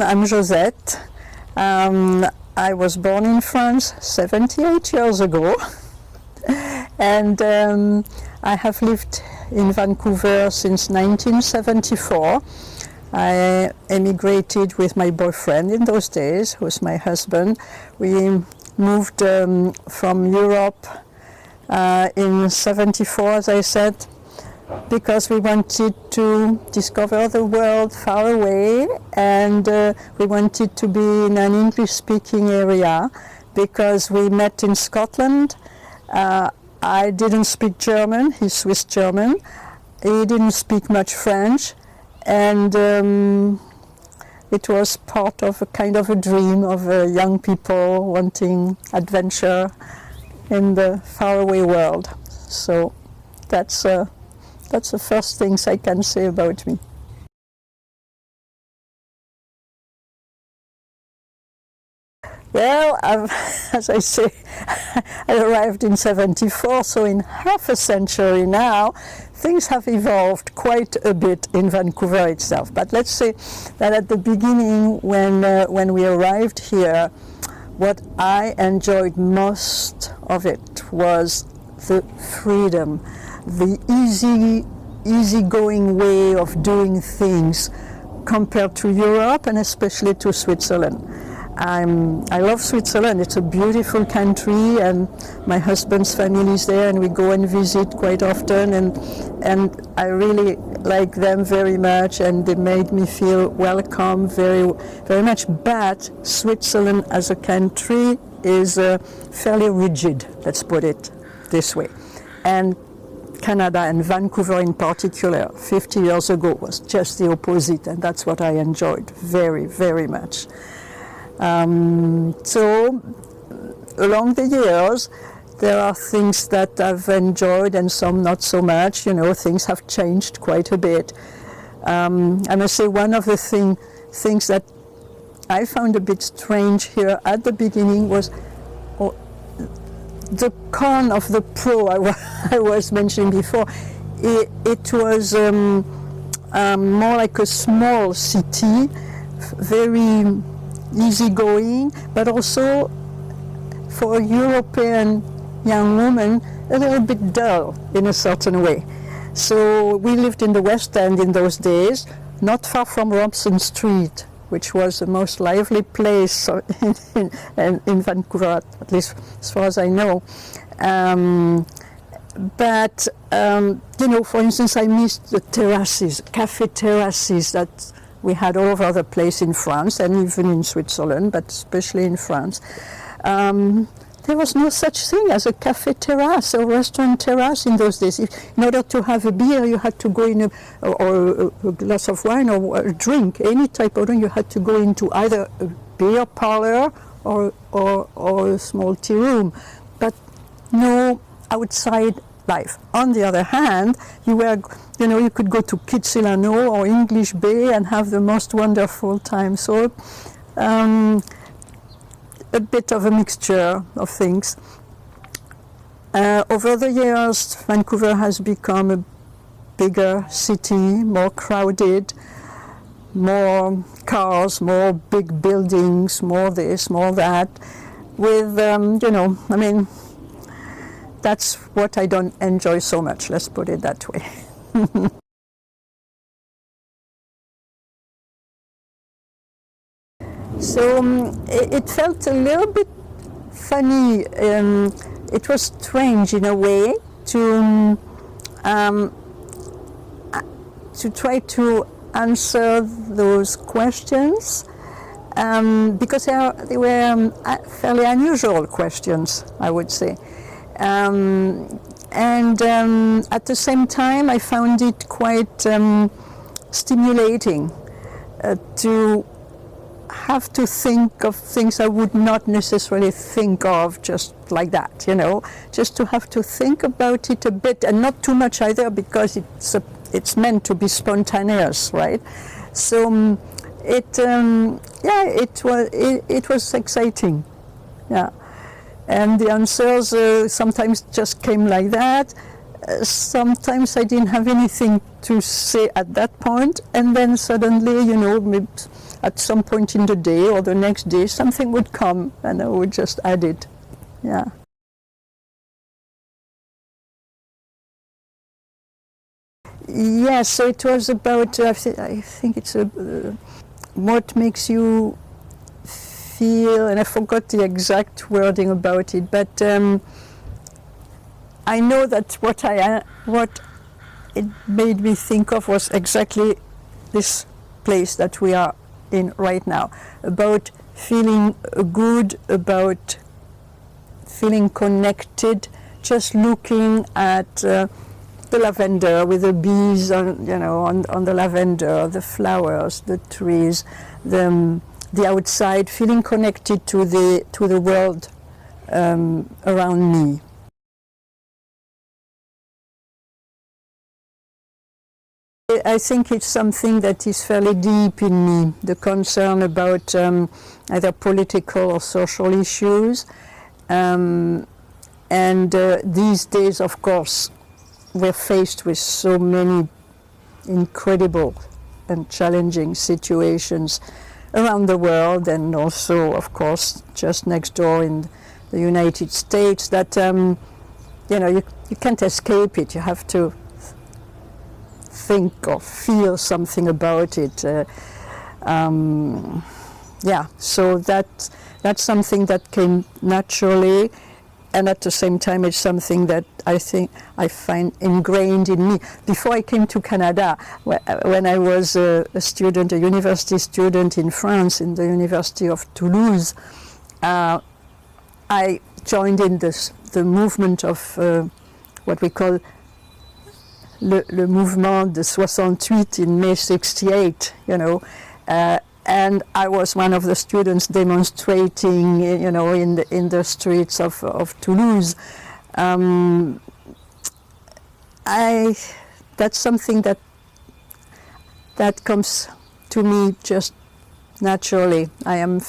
I'm Josette. I was born in France 78 years ago, and I have lived in Vancouver since 1974. I emigrated with my boyfriend in those days, who was my husband. We moved from Europe in 74, as I said, because we wanted to discover the world far away, and we wanted to be in an English-speaking area because we met in Scotland. I didn't speak German, he's Swiss German. He didn't speak much French, and it was part of a kind of a dream of young people wanting adventure in the faraway world. So that's the first things I can say about me. Well, as I say, I arrived in 74, so in half a century now, things have evolved quite a bit in Vancouver itself. But let's say that at the beginning, when we arrived here, what I enjoyed most of it was the freedom, the easygoing way of doing things compared to Europe and especially to Switzerland. I love Switzerland. It's a beautiful country, and my husband's family is there, and we go and visit quite often, and I really like them very much, and they made me feel welcome very, very much. But Switzerland as a country is fairly rigid, let's put it this way. And Canada and Vancouver in particular, 50 years ago, was just the opposite, and that's what I enjoyed very, very much. So along the years, there are things that I've enjoyed and some not so much. You know, things have changed quite a bit. I must say one of the things that I found a bit strange here at the beginning was the con of the Pro I was mentioning before. It was more like a small city, very easygoing, but also for a European young woman, a little bit dull in a certain way. So we lived in the West End in those days, not far from Robson Street, which was the most lively place in Vancouver, at least as far as I know. But you know, for instance, I missed the terraces, cafe terraces that we had all over the place in France and even in Switzerland, but especially in France. There was no such thing as a cafe terrace or restaurant terrace in those days. In order to have a beer, you had to go in or a glass of wine or a drink, any type of drink, you had to go into either a beer parlor or a small tea room, but no outside life. On the other hand, you could go to Kitsilano or English Bay and have the most wonderful time. So a bit of a mixture of things. Over the years, Vancouver has become a bigger city, more crowded, more cars, more big buildings, more this, more that, with, that's what I don't enjoy so much, let's put it that way. So it felt a little bit funny. It was strange in a way to try to answer those questions because they were fairly unusual questions, I would say. And at the same time, I found it quite stimulating to have to think of things I would not necessarily think of just like that, just to have to think about it a bit, and not too much either, because it's meant to be spontaneous, right? So it was exciting, yeah. And the answers sometimes just came like that. Sometimes I didn't have anything to say at that point, and then suddenly, at some point in the day or the next day, something would come and I would just add it. Yeah. Yes, so it was about, I think it's what makes you feel, and I forgot the exact wording about it, but I know that what it made me think of was exactly this place that we are in right now, about feeling good, about feeling connected, just looking at the lavender with the bees on, on the lavender, the flowers, the trees, the outside, feeling connected to the world around me. I think it's something that is fairly deep in me, the concern about either political or social issues. And these days, of course, we're faced with so many incredible and challenging situations around the world, and also, of course, just next door in the United States, that you can't escape it. You have to think or feel something about it. So that's something that came naturally, and at the same time it's something that I think I find ingrained in me. Before I came to Canada, when I was a university student in France, in the University of Toulouse, I joined in the movement of what we call le mouvement de 68 in May 68, and I was one of the students demonstrating, in the streets of Toulouse. That's something that comes to me just naturally. I'm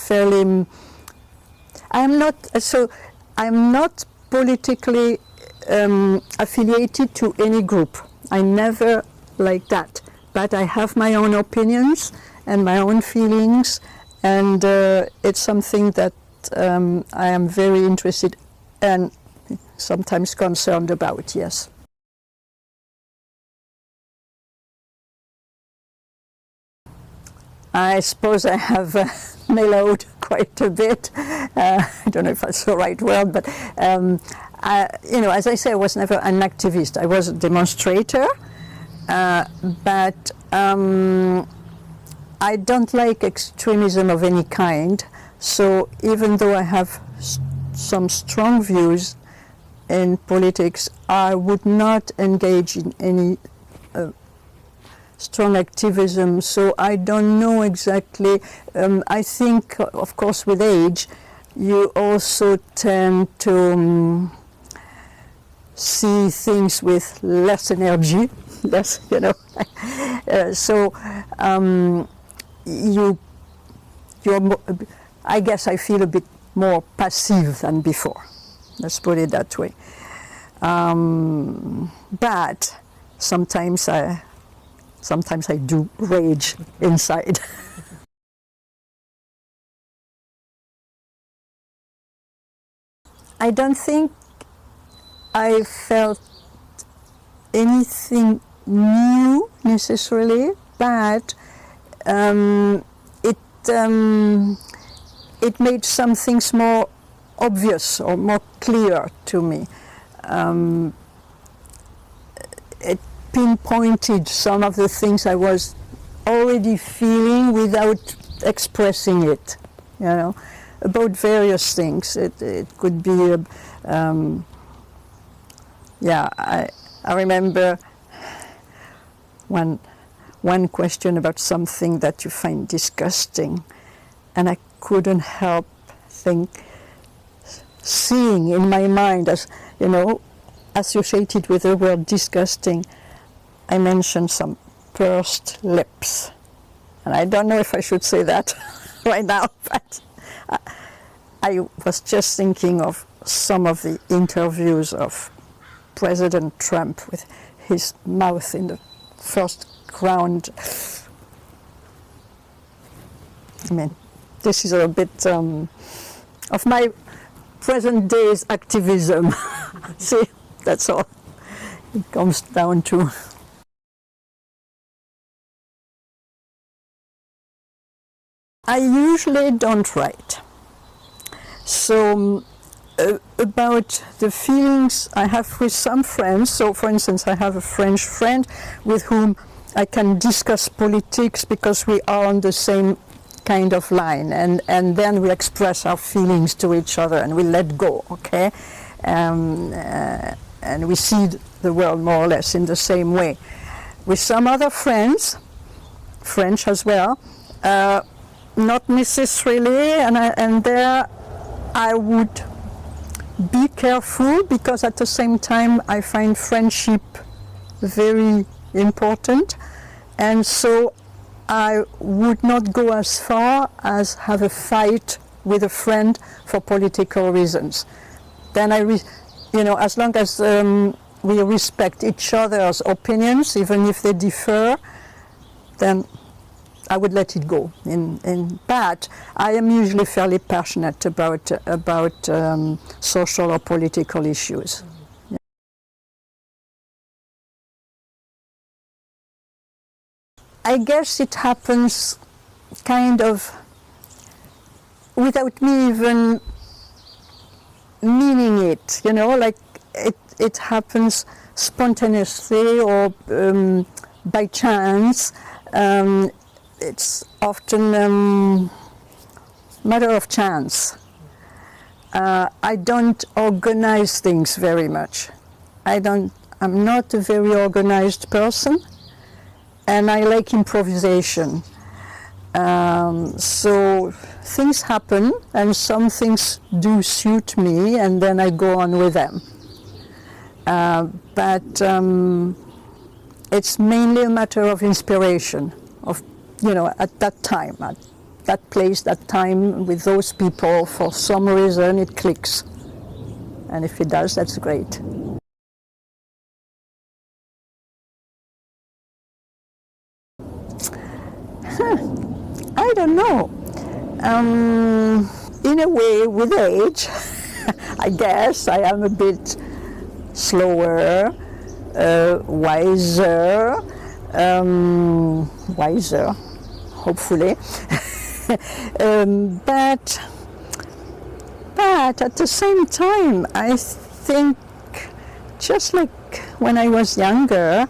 not politically affiliated to any group. I never like that, but I have my own opinions and my own feelings, and it's something that I am very interested and sometimes concerned about, yes. I suppose I have mellowed quite a bit. I don't know if that's the right word, but as I say, I was never an activist. I was a demonstrator, but I don't like extremism of any kind. So even though I have some strong views in politics, I would not engage in any strong activism. So I don't know exactly. I think, of course, with age, you also tend to see things with less energy, less, you're more, I guess I feel a bit more passive than before. Let's put it that way. But sometimes I do rage inside. I don't think I felt anything new necessarily, but it made some things more obvious or more clear to me. It pinpointed some of the things I was already feeling without expressing it, about various things. It could be, I remember one question about something that you find disgusting, and I couldn't help seeing in my mind, as associated with the word disgusting, I mentioned some pursed lips. And I don't know if I should say that right now, but I was just thinking of some of the interviews of President Trump with his mouth in the first round. I mean, this is a bit of my present day's activism. See, that's all it comes down to. I usually don't write. So about the feelings I have with some friends, so for instance I have a French friend with whom I can discuss politics because we are on the same kind of line, and then we express our feelings to each other and we let go, okay? And we see the world more or less in the same way. With some other friends, French as well, not necessarily, and there I would be careful because at the same time I find friendship very important, and so I would not go as far as have a fight with a friend for political reasons. Then as long as we respect each other's opinions, even if they differ, then I would let it go. But I am usually fairly passionate about social or political issues. Yeah. I guess it happens kind of without me even meaning it, like it happens spontaneously or by chance. It's often a matter of chance. I don't organize things very much. I'm not a very organized person, and I like improvisation. So things happen, and some things do suit me, and then I go on with them. But it's mainly a matter of inspiration, at that time, at that place, that time, with those people, for some reason it clicks. And if it does, that's great. I don't know. In a way, with age, I guess I am a bit slower, wiser, hopefully. But at the same time, I think, just like when I was younger,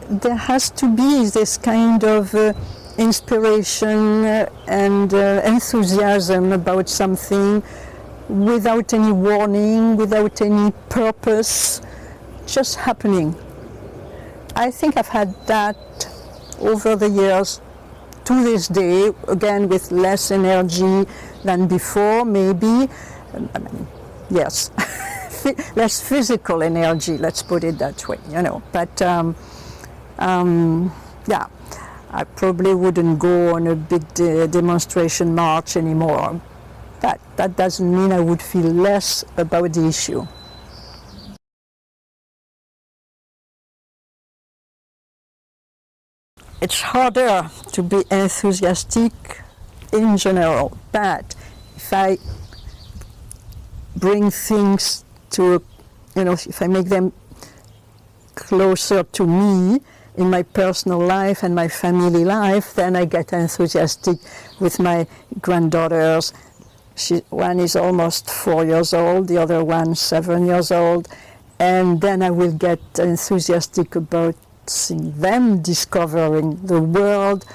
there has to be this kind of inspiration and enthusiasm about something without any warning, without any purpose, just happening. I think I've had that over the years to this day, again with less energy than before, maybe. Yes, less physical energy, let's put it that way, But yeah, I probably wouldn't go on a big demonstration march anymore. But that doesn't mean I would feel less about the issue. It's harder to be enthusiastic in general, but if I bring things to, if I make them closer to me in my personal life and my family life, then I get enthusiastic with my granddaughters. One is almost 4 years old, the other one 7 years old, and then I will get enthusiastic about seeing them discovering the world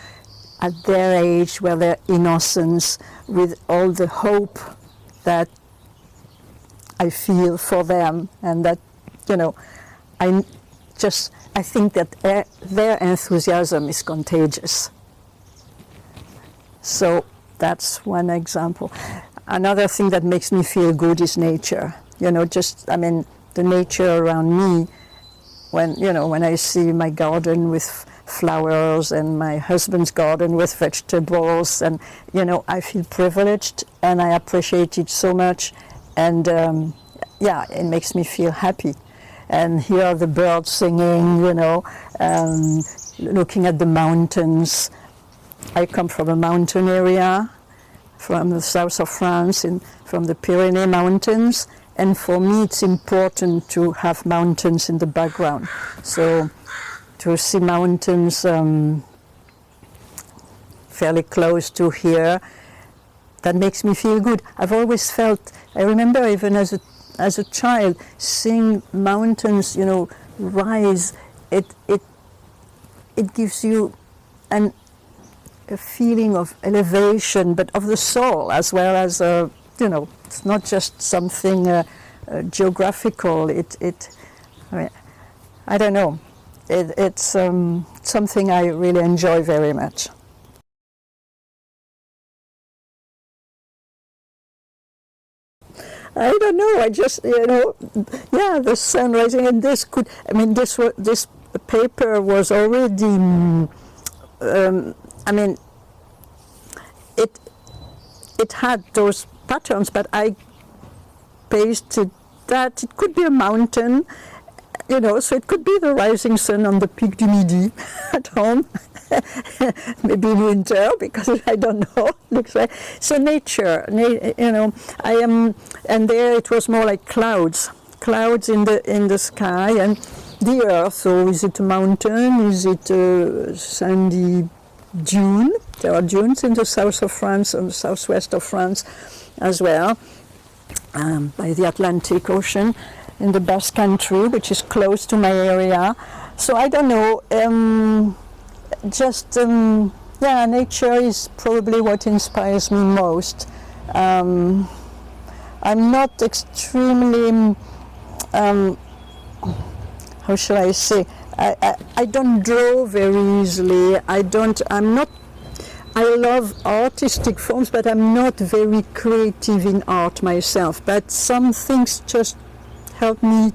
at their age, with their innocence, with all the hope that I feel for them, and that, I think that their enthusiasm is contagious. So that's one example. Another thing that makes me feel good is nature. The nature around me. When I see my garden with flowers and my husband's garden with vegetables, and I feel privileged and I appreciate it so much, and it makes me feel happy. And hear the birds singing, looking at the mountains, I come from a mountain area, from the south of France, from the Pyrenees Mountains, and for me it's important to have mountains in the background. So to see mountains fairly close to here, that makes me feel good. I've always felt, I remember even as a child, seeing mountains, rise, it gives you a feeling of elevation, but of the soul as well as, it's not just something geographical. I don't know. It's something I really enjoy very much. I don't know. I just, the sun rising, and this paper was already. It had those patterns, but I pasted that it could be a mountain, so it could be the rising sun on the Pic du Midi at home, maybe in winter, because I don't know, looks like. So nature, I am, and there it was more like clouds in the sky, and the earth. So is it a mountain? Is it a sandy dune? There are dunes in the south of France and the southwest of France as well, by the Atlantic Ocean, in the Basque Country, which is close to my area. So I don't know, nature is probably what inspires me most. I'm not extremely, how shall I say, I don't draw very easily. I love artistic forms, but I'm not very creative in art myself. But some things just help me,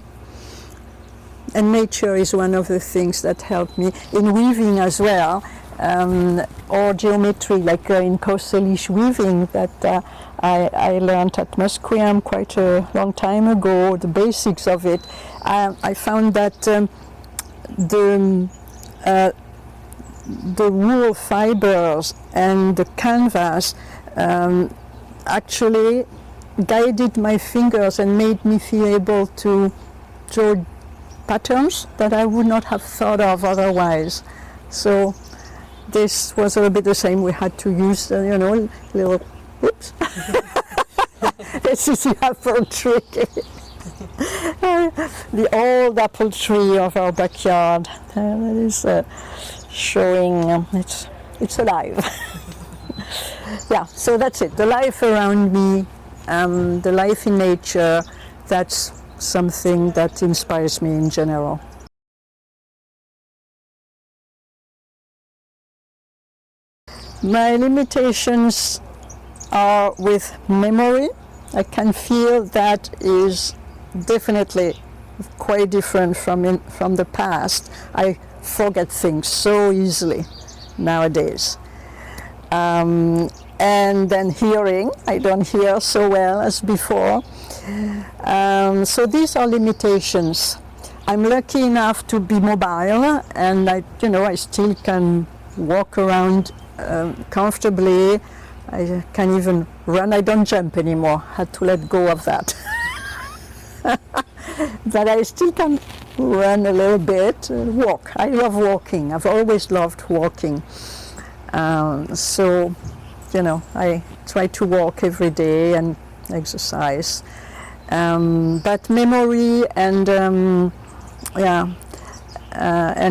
and nature is one of the things that help me in weaving as well, or geometry, like in Kosselish weaving that I learned at Musqueam quite a long time ago, the basics of it. I found that the wool fibers and the canvas actually guided my fingers and made me feel able to draw patterns that I would not have thought of otherwise. So this was a little bit the same. We had to use, little, oops. This is the apple tree. The old apple tree of our backyard. That is showing it's alive. Yeah, so that's it. The life around me, the life in nature, that's something that inspires me in general. My limitations are with memory. I can feel that is definitely quite different from the past. I forget things so easily nowadays. And then hearing, I don't hear so well as before. So these are limitations. I'm lucky enough to be mobile, and I still can walk around comfortably. I can even run. I don't jump anymore. Had to let go of that. But I still can run a little bit, walk. I love walking. I've always loved walking. So, I try to walk every day and exercise. But memory and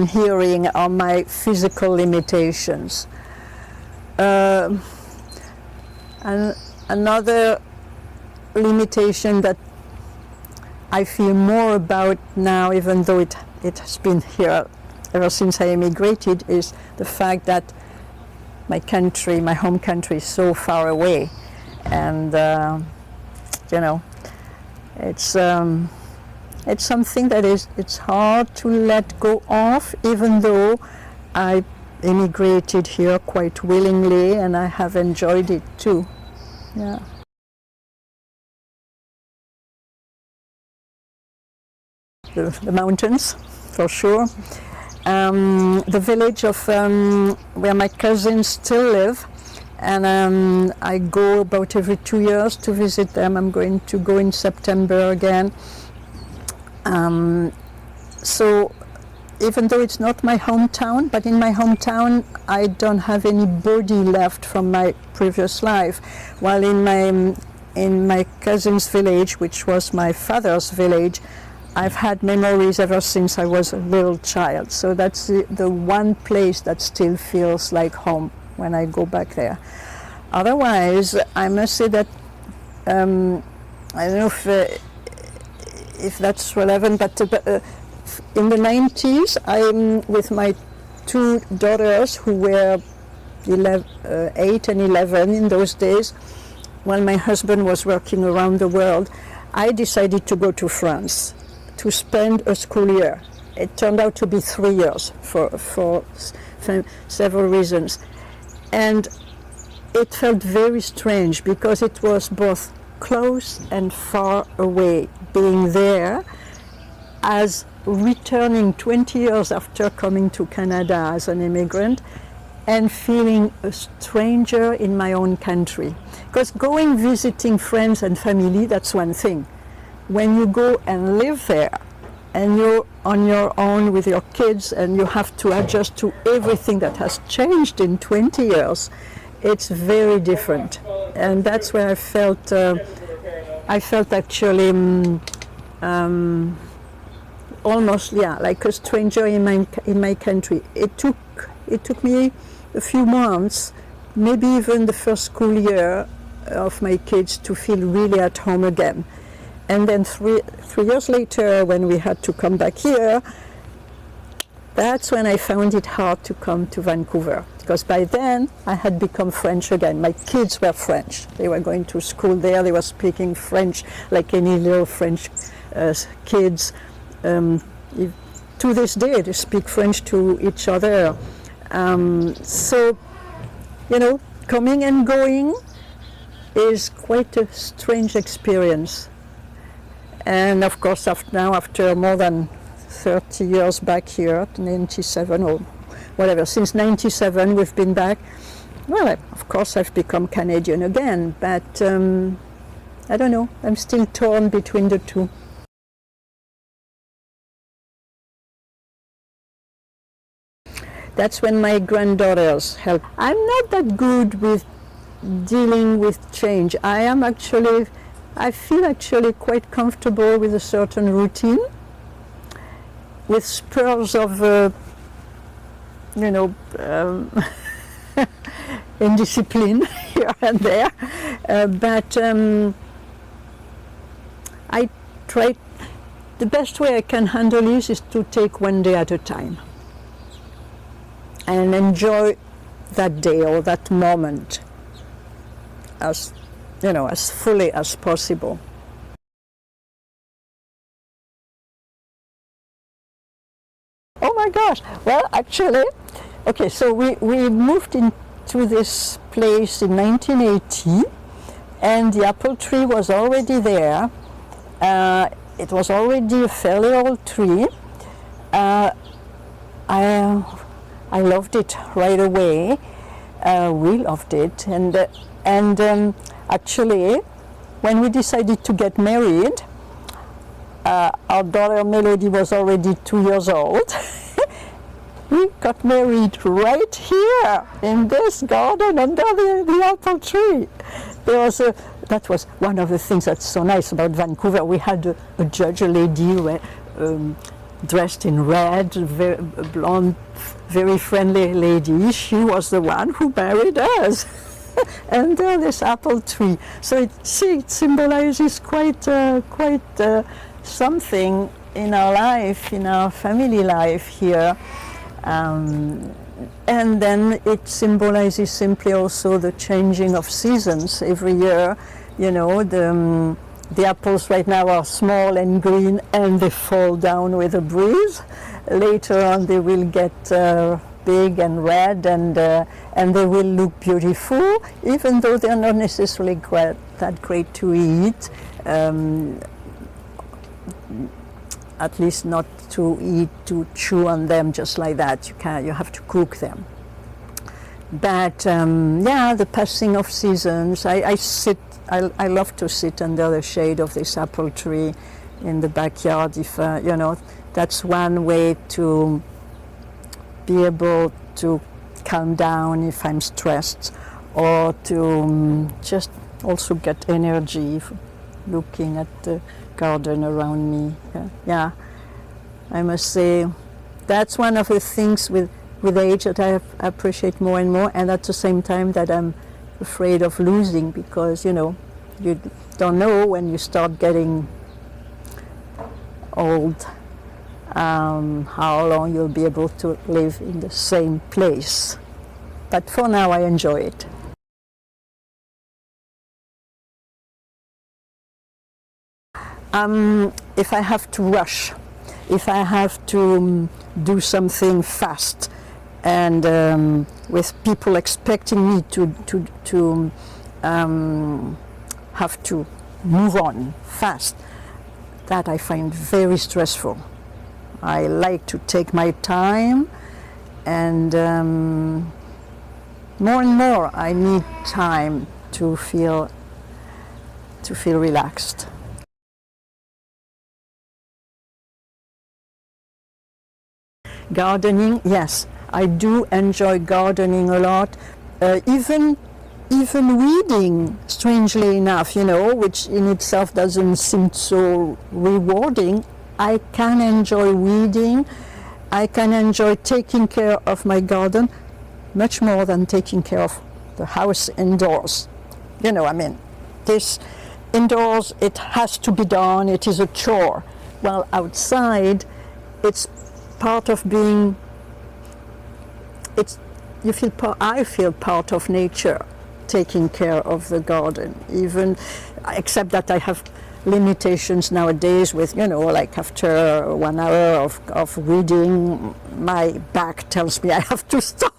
hearing are my physical limitations. And another limitation that I feel more about now, even though it has been here ever since I emigrated, is the fact that my country, my home country, is so far away, and it's something that it's hard to let go of, even though I immigrated here quite willingly, and I have enjoyed it too. Yeah. The mountains, for sure. the village of where my cousins still live, and I go about every 2 years to visit them. I'm going to go in September again. So even though it's not my hometown, but in my hometown I don't have any body left from my previous life, while in my cousin's village, which was my father's village, I've had memories ever since I was a little child. So that's the one place that still feels like home when I go back there. Otherwise, I must say that I don't know if that's relevant, but in the 90s, I'm with my two daughters who were 8 and 11 in those days, while my husband was working around the world. I decided to go to France to spend a school year. It turned out to be 3 years for several reasons. And it felt very strange because it was both close and far away, being there as returning 20 years after coming to Canada as an immigrant and feeling a stranger in my own country. Because going visiting friends and family, that's one thing. When you go and live there and you're on your own with your kids and you have to adjust to everything that has changed in 20 years, it's very different. And that's where I felt actually almost, like a stranger in my country. It took me a few months, maybe even the first school year of my kids, to feel really at home again. And then three years later, when we had to come back here, that's when I found it hard to come to Vancouver, because by then I had become French again. My kids were French. They were going to school there. They were speaking French like any little French kids. To this day, they speak French to each other. So, coming and going is quite a strange experience. And of course, after more than 30 years back here, 97 or whatever, since 97 we've been back. Well, of course I've become Canadian again, but I don't know, I'm still torn between the two. That's when my granddaughters help. I'm not that good with dealing with change. I feel actually quite comfortable with a certain routine, with spurs of, indiscipline here and there. But I try, the best way I can handle this is to take one day at a time and enjoy that day or that moment as fully as possible. Oh my gosh, well actually, okay, so we moved into this place in 1980 and the apple tree was already there. It was already a fairly old tree. I loved it right away. We loved it, and actually, when we decided to get married, our daughter Melody was already 2 years old. We got married right here in this garden under the apple tree. That was one of the things that's so nice about Vancouver. We had a judge, a lady dressed in red, a blonde, very friendly lady. She was the one who married us under this apple tree. So it symbolizes quite something in our life, in our family life here. And then it symbolizes simply also the changing of seasons every year. The apples right now are small and green and they fall down with a breeze. Later on they will get big and red and they will look beautiful, even though they're not necessarily that great to eat. at least not to eat, to chew on them just like that. You have to cook them. But yeah, the passing of seasons. I love to sit under the shade of this apple tree in the backyard. If you know, that's one way to be able to calm down if I'm stressed, or to just also get energy looking at the garden around me. Yeah, I must say that's one of the things with age that I appreciate more and more, and at the same time that I'm afraid of losing, because you know, you don't know when you start getting old how long you'll be able to live in the same place. But for now I enjoy it. If I have to rush, if I have to do something fast, and with people expecting me to have to move on fast, that I find very stressful. I like to take my time, and more and more I need time to feel relaxed. Gardening, yes, I do enjoy gardening a lot. Even weeding, strangely enough, you know, which in itself doesn't seem so rewarding, I can enjoy weeding. I can enjoy taking care of my garden much more than taking care of the house indoors. You know, I mean, this indoors, it has to be done, it is a chore. While outside, it's part of being, I feel part of nature, taking care of the garden, even, except that I have limitations nowadays with, you know, like after 1 hour of reading, my back tells me I have to stop.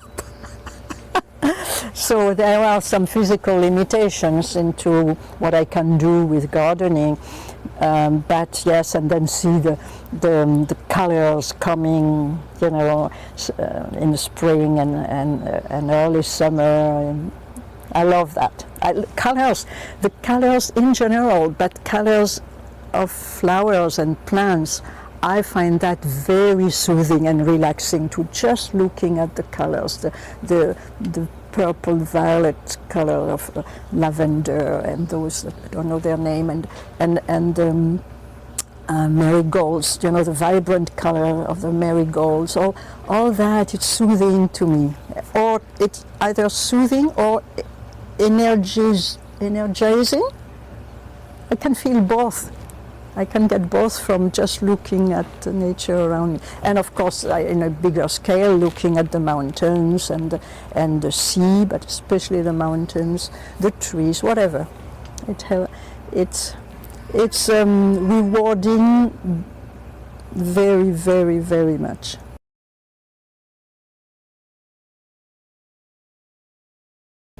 So there are some physical limitations into what I can do with gardening. But yes, and then see the colors coming, you know, in the spring and early summer. I love that. The colors in general, but colors of flowers and plants, I find that very soothing and relaxing, to just looking at the colors, the purple violet color of lavender, and those, I don't know their name, and marigolds, you know, the vibrant color of the marigolds, all that, it's soothing to me. Or it's either soothing or energizing. I can feel both. I can get both from just looking at the nature around me, and of course, in a bigger scale, looking at the mountains and the sea, but especially the mountains, the trees, whatever. It's rewarding very, very, very much.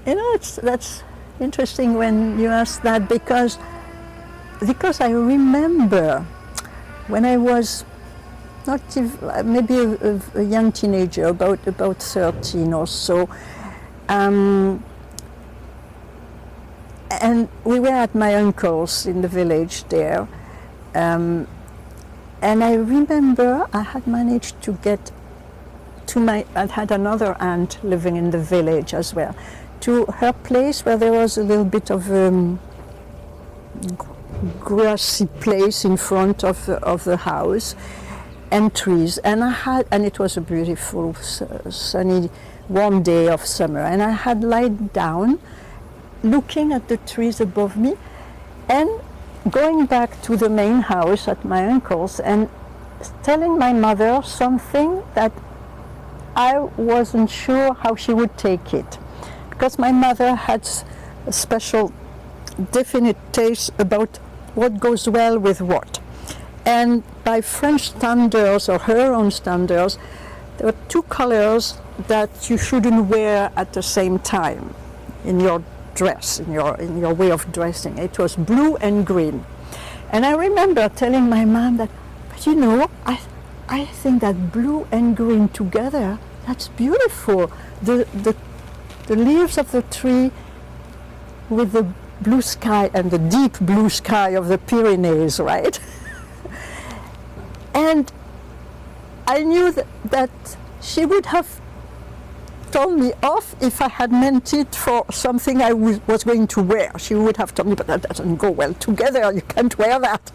You know, that's interesting when you ask that, because I remember when I was maybe a young teenager, about 13 or so, and we were at my uncle's in the village there, and I remember I had managed to get I had another aunt living in the village as well, to her place where there was a little bit of grassy place in front of the house, and trees, and it was a beautiful sunny warm day of summer, and I had lain down looking at the trees above me, and going back to the main house at my uncle's and telling my mother something that I wasn't sure how she would take it, because my mother had a special definite taste about what goes well with what. And by French standards, or her own standards, there were two colors that you shouldn't wear at the same time in your dress, in your way of dressing. It was blue and green. And I remember telling my mom that, but But I think that blue and green together, that's beautiful. The leaves of the tree with the blue sky and the deep blue sky of the Pyrenees, right? And I knew that she would have told me off if I had meant it for something I was going to wear. She would have told me, but that doesn't go well together, you can't wear that.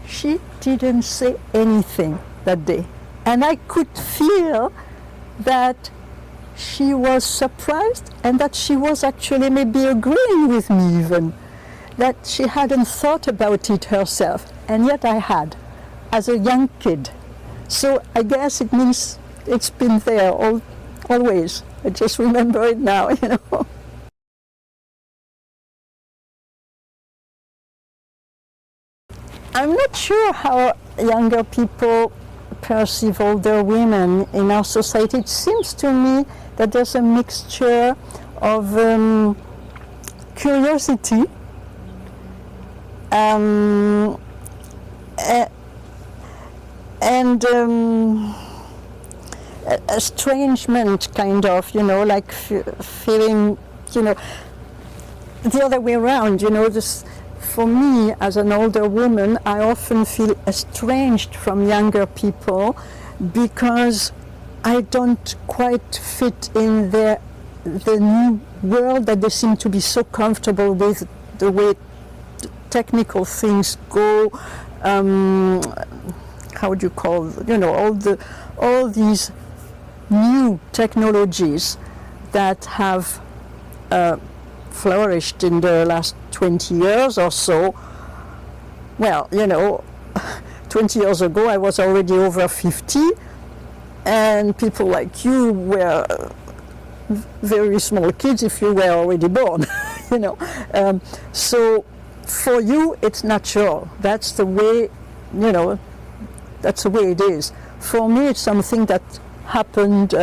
She didn't say anything that day. And I could feel that she was surprised and that she was actually maybe agreeing with me even, that she hadn't thought about it herself, and yet I had, as a young kid. So I guess it means it's been there always. I just remember it now, I'm not sure how younger people perceive older women in our society. It seems to me that there's a mixture of curiosity and estrangement, kind of, like feeling, the other way around, this. For me, as an older woman, I often feel estranged from younger people because I don't quite fit in the new world that they seem to be so comfortable with, the way technical things go. How do you call, all these new technologies that have flourished in the last 20 years or so. Well, 20 years ago I was already over 50, and people like you were very small kids if you were already born, so for you it's natural. That's the way, that's the way it is. For me, it's something that happened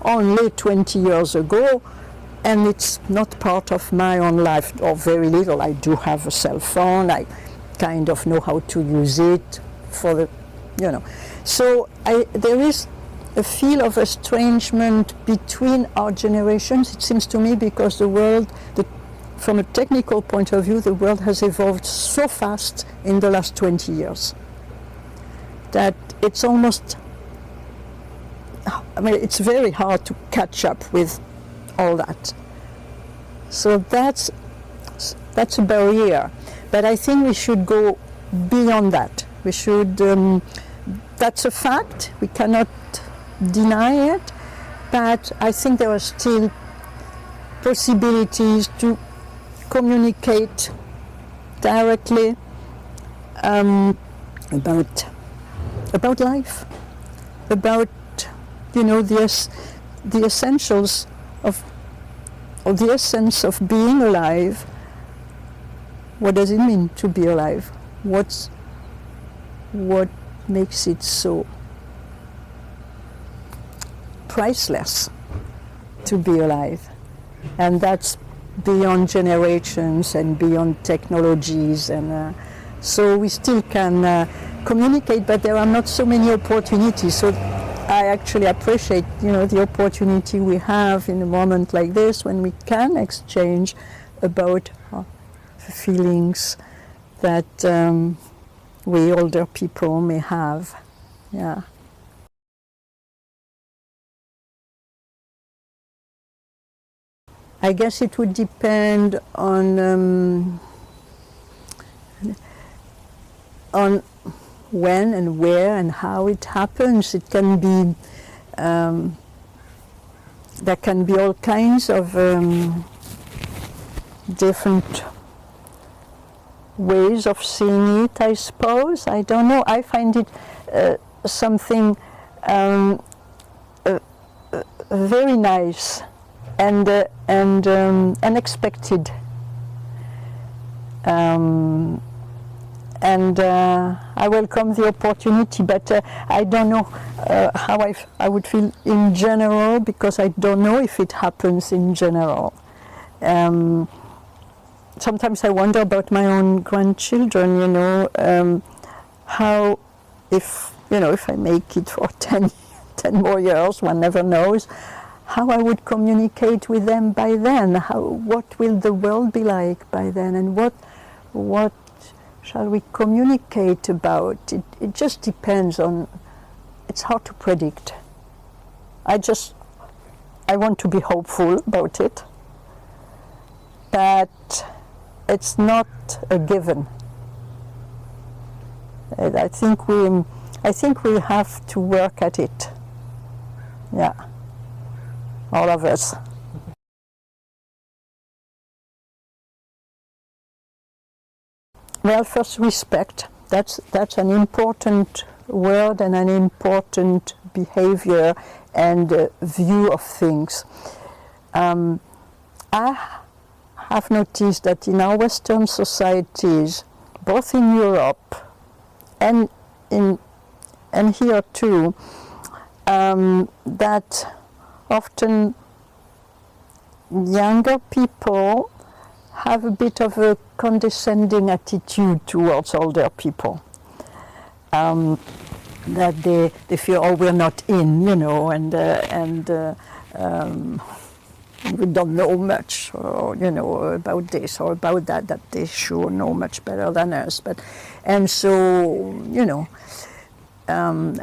only 20 years ago, and it's not part of my own life, or very little. I do have a cell phone. I kind of know how to use it for the, So there is a feel of estrangement between our generations, it seems to me, because the world, from a technical point of view, the world has evolved so fast in the last 20 years that it's almost, it's very hard to catch up with all that. So that's a barrier. But I think we should go beyond that. We should, that's a fact, we cannot deny it, but I think there are still possibilities to communicate directly about life, about the essentials or the essence of being alive. What does it mean to be alive? What makes it so priceless to be alive? And that's beyond generations and beyond technologies, and so we still can communicate, but there are not so many opportunities. So I actually appreciate, the opportunity we have in a moment like this, when we can exchange about feelings that we older people may have. Yeah. I guess it would depend on when and where and how it happens. It can be, there can be all kinds of different ways of seeing it, I suppose. I don't know. I find it something very nice and unexpected. And I welcome the opportunity, but I don't know how I would feel in general, because I don't know if it happens in general. Sometimes I wonder about my own grandchildren, how, if I make it for 10 more years, one never knows, how I would communicate with them by then. What will the world be like by then, and what shall we communicate about? It just depends on. It's hard to predict. I want to be hopeful about it, but it's not a given. I think we have to work at it. Yeah, all of us. Well, first, respect. That's an important word and an important behavior and view of things. I have noticed that in our Western societies, both in Europe and here too, that often younger people have a bit of a condescending attitude towards older people. That they feel, oh, we're not in, and we don't know much, or, about this or about that they sure know much better than us. And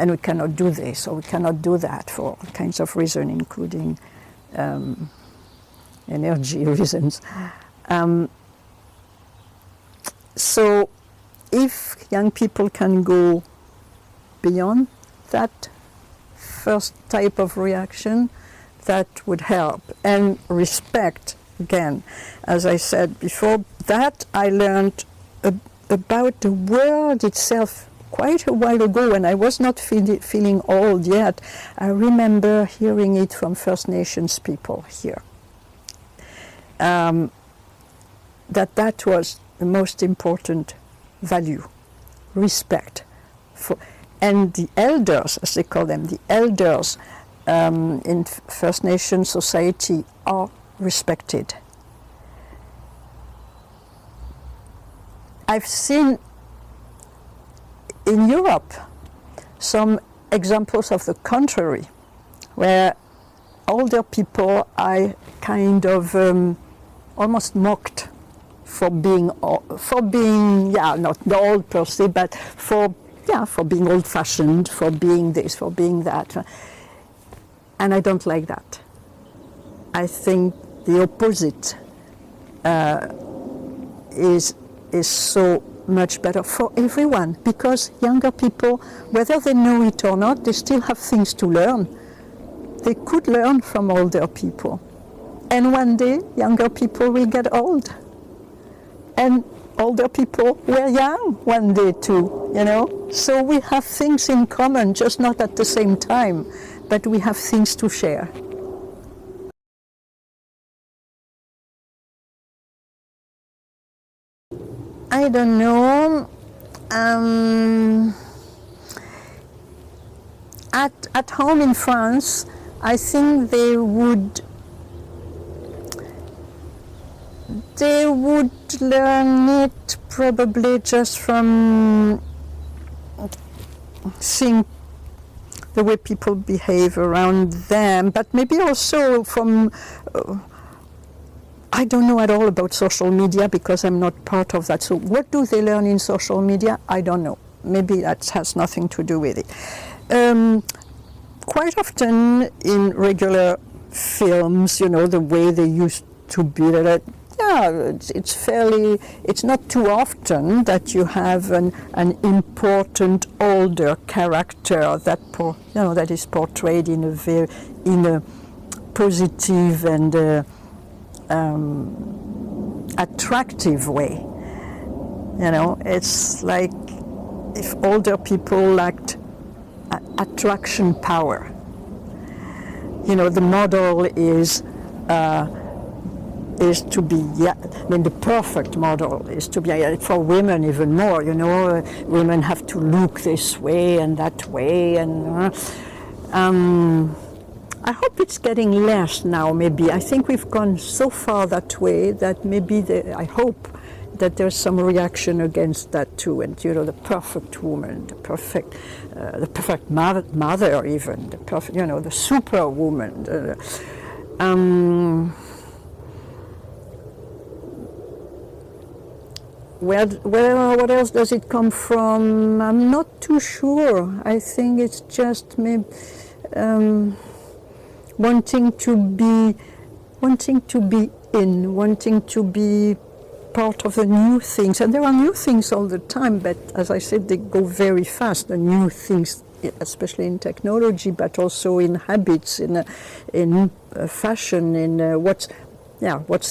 we cannot do this or we cannot do that for all kinds of reasons, including energy reasons. So if young people can go beyond that first type of reaction, that would help. And respect, again, as I said before, that I learned about the word itself quite a while ago when I was not feeling old yet. I remember hearing it from First Nations people here. That was the most important value, respect. And the elders, as they call them, the elders in First Nation society are respected. I've seen in Europe some examples of the contrary, where older people are kind of almost mocked for being not old per se, but for being old-fashioned, for being this, for being that. And I don't like that. I think the opposite is so much better for everyone, because younger people, whether they know it or not, they still have things to learn. They could learn from older people. And one day, younger people will get old. And older people were young one day too, So we have things in common, just not at the same time, but we have things to share. I don't know. At home in France, I think they would learn it probably just from seeing the way people behave around them, but maybe also from I don't know at all about social media because I'm not part of that. So what do they learn in social media? I don't know. Maybe that has nothing to do with it. Quite often in regular films, the way they used to be, it's not too often that you have an important older character that is portrayed in a positive and attractive way. It's like if older people lacked attraction power. The model is to be, the perfect model is to be, for women even more, women have to look this way and that way, and I hope it's getting less now, maybe. I think we've gone so far that way that maybe, I hope that there's some reaction against that too, and you know, the perfect woman, the perfect mother, even the perfect, you know, the superwoman. What else does it come from? I'm not too sure. I think it's just maybe wanting to be in, wanting to be part of the new things. And there are new things all the time, but as I said, they go very fast, the new things, especially in technology, but also in habits, in fashion, in what's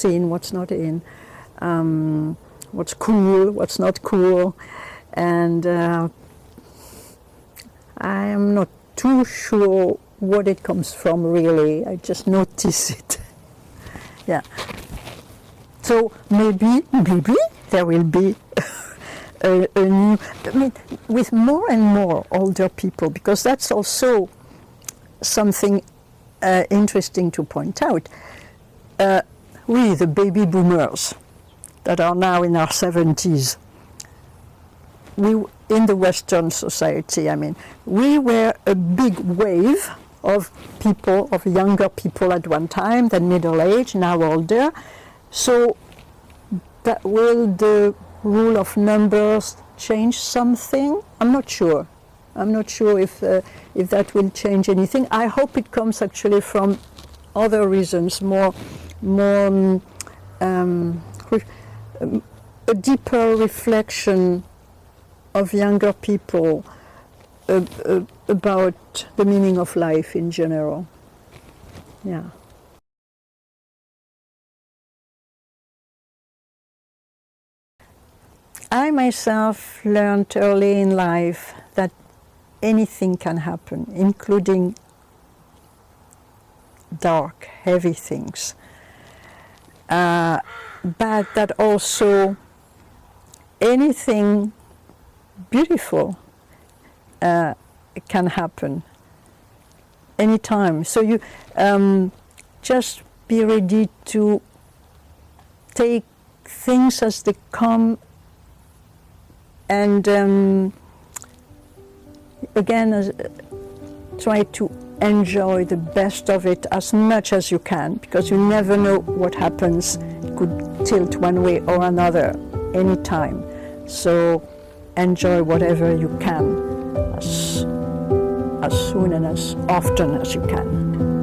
in, what's not in, what's cool, what's not cool. And I am not too sure what it comes from, really. I just notice it. Yeah. So maybe there will be a new, I mean, with more and more older people, because that's also something interesting to point out. We, the baby boomers, that are now in our 70s, we, in the Western society, I mean, we were a big wave of people, of younger people at one time, then middle age, now older. So that, will the rule of numbers change something? I'm not sure. I'm not sure if that will change anything. I hope it comes actually from other reasons, more a deeper reflection of younger people about the meaning of life in general. Yeah. I myself learned early in life that anything can happen, including dark, heavy things. But that also anything beautiful can happen anytime. So you just be ready to take things as they come, and again, try to enjoy the best of it as much as you can, because you never know what happens. It could tilt one way or another anytime. So enjoy whatever you can as soon and as often as you can.